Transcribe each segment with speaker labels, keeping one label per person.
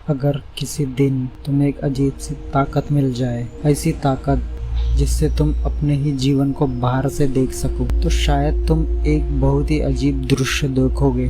Speaker 1: अगर किसी दिन तुम्हें एक अजीब सी ताकत मिल जाए, ऐसी ताकत जिससे तुम अपने ही जीवन को बाहर से देख सको, तो शायद तुम एक बहुत ही अजीब दृश्य देखोगे।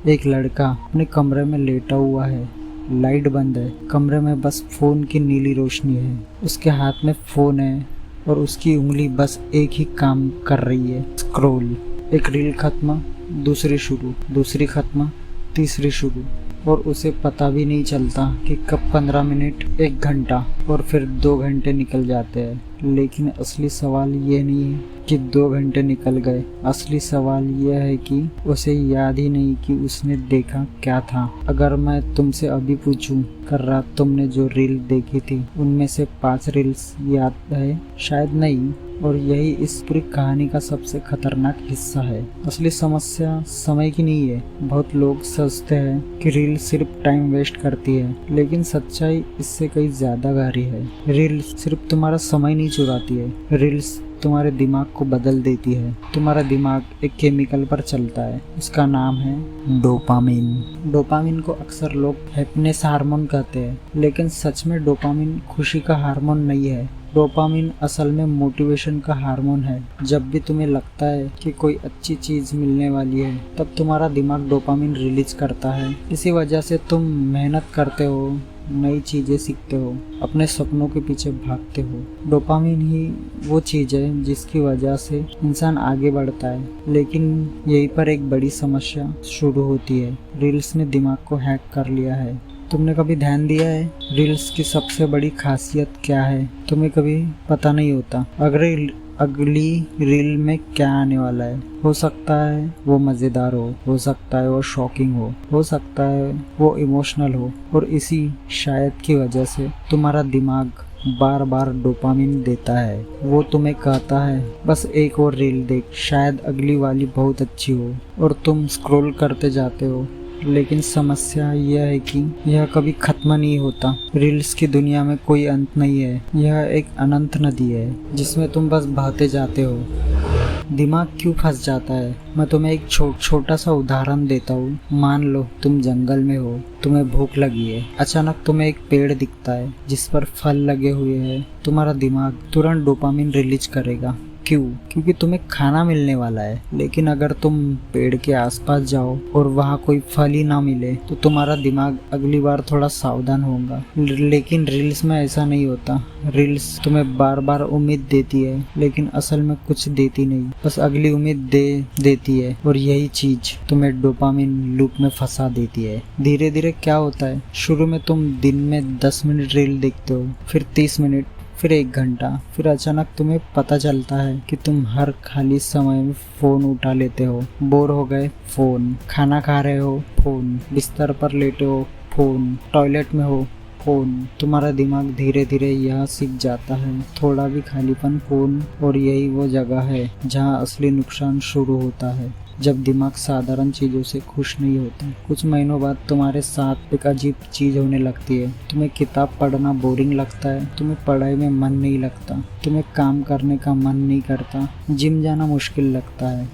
Speaker 1: एक लड़का अपने कमरे में लेटा हुआ है, लाइट बंद है, कमरे में बस फोन की नीली रोशनी है। उसके हाथ में फोन है और उसकी उंगली बस एक ही काम कर रही है, स्क्रॉल। एक रील खत्म, दूसरी शुरू, दूसरी खत्म, तीसरी शुरू, और उसे पता भी नहीं चलता कि कब 15 मिनट, 1 घंटा और फिर 2 घंटे निकल जाते हैं। लेकिन असली सवाल ये नहीं है कि 2 घंटे निकल गए। असली सवाल यह है कि उसे याद ही नहीं कि उसने देखा क्या था। अगर मैं तुमसे अभी पूछूं, कल रात तुमने जो रील देखी थी उनमें से 5 रील्स याद है? शायद नहीं। और यही इस पूरी कहानी का सबसे खतरनाक हिस्सा है। असली समस्या समय की नहीं है। बहुत लोग सोचते हैं कि रील सिर्फ टाइम वेस्ट करती है, लेकिन सच्चाई इससे कहीं ज्यादा गहरी है। रील सिर्फ तुम्हारा समय नहीं चुराती है, रील्स तुम्हारे दिमाग को बदल देती है। तुम्हारा दिमाग एक केमिकल पर चलता है, उसका नाम है डोपामिन। डोपामिन को अक्सर लोग हैप्पीनेस हार्मोन कहते हैं, लेकिन सच में डोपामिन खुशी का हार्मोन नहीं है। डोपामिन असल में मोटिवेशन का हार्मोन है। जब भी तुम्हें लगता है कि कोई अच्छी चीज मिलने वाली है, तब तुम्हारा दिमाग डोपामिन रिलीज करता है। इसी वजह से तुम मेहनत करते हो, नई चीजें सीखते हो, अपने सपनों के पीछे भागते हो। डोपामिन ही वो चीज है जिसकी वजह से इंसान आगे बढ़ता है। लेकिन यहीं पर एक बड़ी समस्या शुरू होती है। रील्स ने दिमाग को हैक कर लिया है। तुमने कभी ध्यान दिया है रील्स की सबसे बड़ी खासियत क्या है? तुम्हें कभी पता नहीं होता अगली रील में क्या आने वाला है। हो सकता है वो मजेदार हो सकता है वो शॉकिंग हो सकता है वो इमोशनल हो। और इसी शायद की वजह से तुम्हारा दिमाग बार बार डोपामिन देता है। वो तुम्हें कहता है बस एक और रील देख, शायद अगली वाली बहुत अच्छी हो, और तुम स्क्रॉल करते जाते हो। लेकिन समस्या यह है कि यह कभी खत्म नहीं होता। रील्स की दुनिया में कोई अंत नहीं है। यह एक अनंत नदी है जिसमें तुम बस बहते जाते हो। दिमाग क्यों फंस जाता है? मैं तुम्हें एक छोटा सा उदाहरण देता हूँ। मान लो तुम जंगल में हो, तुम्हें भूख लगी है। अचानक तुम्हें एक पेड़ दिखता है जिस पर फल लगे हुए हैं। तुम्हारा दिमाग तुरंत डोपामिन रिलीज करेगा। क्यों? क्योंकि तुम्हें खाना मिलने वाला है। लेकिन अगर तुम पेड़ के आसपास जाओ और वहाँ कोई फल ही ना मिले, तो तुम्हारा दिमाग अगली बार थोड़ा सावधान होगा। लेकिन रील्स में ऐसा नहीं होता। रील्स तुम्हें बार बार उम्मीद देती है, लेकिन असल में कुछ देती नहीं, बस अगली उम्मीद देती है। और यही चीज तुम्हें डोपामिन लूप में फंसा देती है। धीरे धीरे क्या होता है, शुरू में तुम दिन में 10 मिनट रील देखते हो, फिर 30 मिनट, फिर 1 घंटा। फिर अचानक तुम्हें पता चलता है कि तुम हर खाली समय में फोन उठा लेते हो। बोर हो गए, फोन। खाना खा रहे हो, फोन। बिस्तर पर लेटे हो, फोन। टॉयलेट में हो, फोन। तुम्हारा दिमाग धीरे धीरे यह सीख जाता है, थोड़ा भी खालीपन, फोन। और यही वो जगह है जहाँ असली नुकसान शुरू होता है। जब दिमाग साधारण चीजों से खुश नहीं होता, कुछ महीनों बाद तुम्हारे साथ एक अजीब चीज होने लगती है। तुम्हें किताब पढ़ना बोरिंग लगता है, तुम्हें पढ़ाई में मन नहीं लगता, तुम्हें काम करने का मन नहीं करता, जिम जाना मुश्किल लगता है।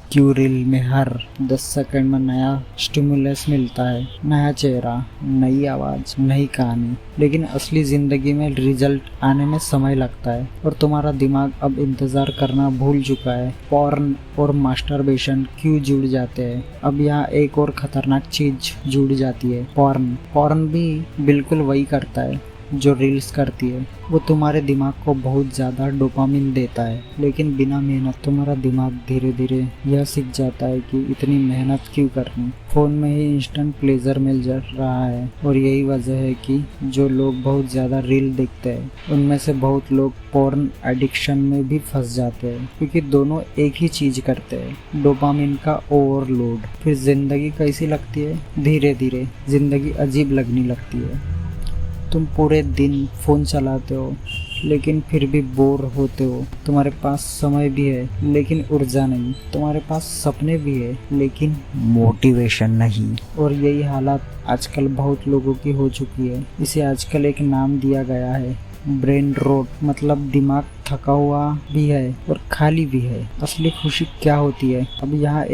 Speaker 1: क्यों रील में हर 10 सेकंड में नया स्टिमुलस मिलता है, नया चेहरा, नई आवाज, नई कहानी। लेकिन असली जिंदगी में रिजल्ट आने में समय लगता है, और तुम्हारा दिमाग अब इंतजार करना भूल चुका है। पॉर्न और मास्टरबेशन क्यों जुड़ जाते हैं? अब यहाँ एक और खतरनाक चीज जुड़ जाती है, पॉर्न भी बिल्कुल वही करता है जो रील्स करती है। वो तुम्हारे दिमाग को बहुत ज़्यादा डोपामिन देता है, लेकिन बिना मेहनत। तुम्हारा दिमाग धीरे धीरे यह सीख जाता है कि इतनी मेहनत क्यों करनी। फ़ोन में ही इंस्टेंट प्लेजर मिल जा रहा है। और यही वजह है कि जो लोग बहुत ज़्यादा रील देखते हैं, उनमें से बहुत लोग पॉर्न एडिक्शन में भी फंस जाते हैं, क्योंकि दोनों एक ही चीज़ करते हैं, डोपामिन का ओवरलोड। फिर ज़िंदगी कैसी लगती है? धीरे धीरे ज़िंदगी अजीब लगने लगती है। तुम पूरे दिन फोन चलाते हो, लेकिन फिर भी बोर होते हो। तुम्हारे पास समय भी है, लेकिन ऊर्जा नहीं। तुम्हारे पास सपने भी है, लेकिन मोटिवेशन नहीं। और यही हालत आजकल बहुत लोगों की हो चुकी है। इसे आजकल एक नाम दिया गया है, ब्रेन रोट मतलब दिमाग थका हुआ भी है और खाली भी है। असली खुशी क्या होती है? अब यहाँ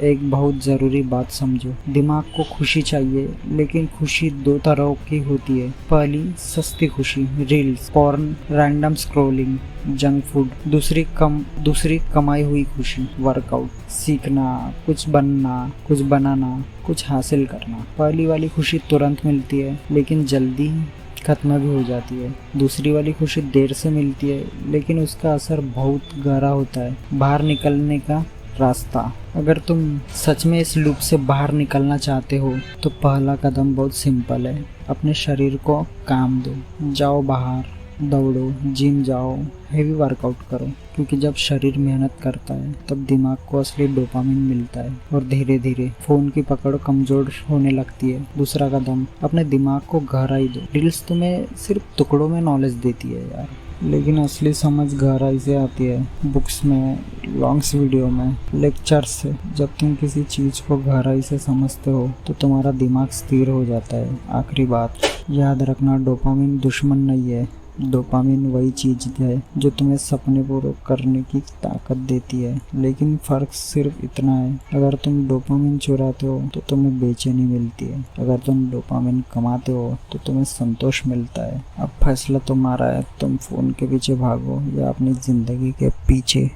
Speaker 1: एक बहुत जरूरी बात समझो। दिमाग को खुशी चाहिए, लेकिन खुशी दो तरह की होती है। पहली सस्ती खुशी, reels, porn, random scrolling, junk food. दूसरी कमाई हुई खुशी, वर्कआउट, सीखना, कुछ बनना, कुछ बनाना, कुछ हासिल करना। पहली वाली खुशी तुरंत मिलती है, लेकिन जल्दी खत्म भी हो जाती है। दूसरी वाली खुशी देर से मिलती है, लेकिन उसका असर बहुत गहरा होता है। बाहर निकलने का रास्ता। अगर तुम सच में इस लूप से बाहर निकलना चाहते हो तो पहला कदम बहुत सिंपल है। अपने शरीर को काम दो। जाओ बाहर, दौड़ो, जिम जाओ, हेवी वर्कआउट करो, क्योंकि जब शरीर मेहनत करता है तब दिमाग को असली डोपामिन मिलता है और धीरे धीरे फोन की पकड़ कमजोर होने लगती है। दूसरा कदम, अपने दिमाग को गहराई दो। रील्स तुम्हें सिर्फ टुकड़ों में नॉलेज देती है यार, लेकिन असली समझ गहराई से आती है। बुक्स में, लॉन्ग्स वीडियो में, लेक्चर से। जब तुम किसी चीज को गहराई से समझते हो तो तुम्हारा दिमाग स्थिर हो जाता है। आखिरी बात याद रखना, डोपामिन दुश्मन नहीं है। डोपामिन वही चीज है जो तुम्हें सपने पूरे करने की ताकत देती है। लेकिन फर्क सिर्फ इतना है, अगर तुम डोपामिन चुराते हो तो तुम्हें बेचैनी मिलती है, अगर तुम डोपामिन कमाते हो तो तुम्हें संतोष मिलता है। अब फैसला तुम्हारा है, तुम फोन के पीछे भागो या अपनी जिंदगी के पीछे।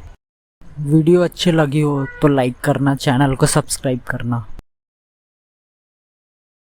Speaker 1: वीडियो अच्छी लगी हो तो लाइक करना, चैनल को सब्सक्राइब करना।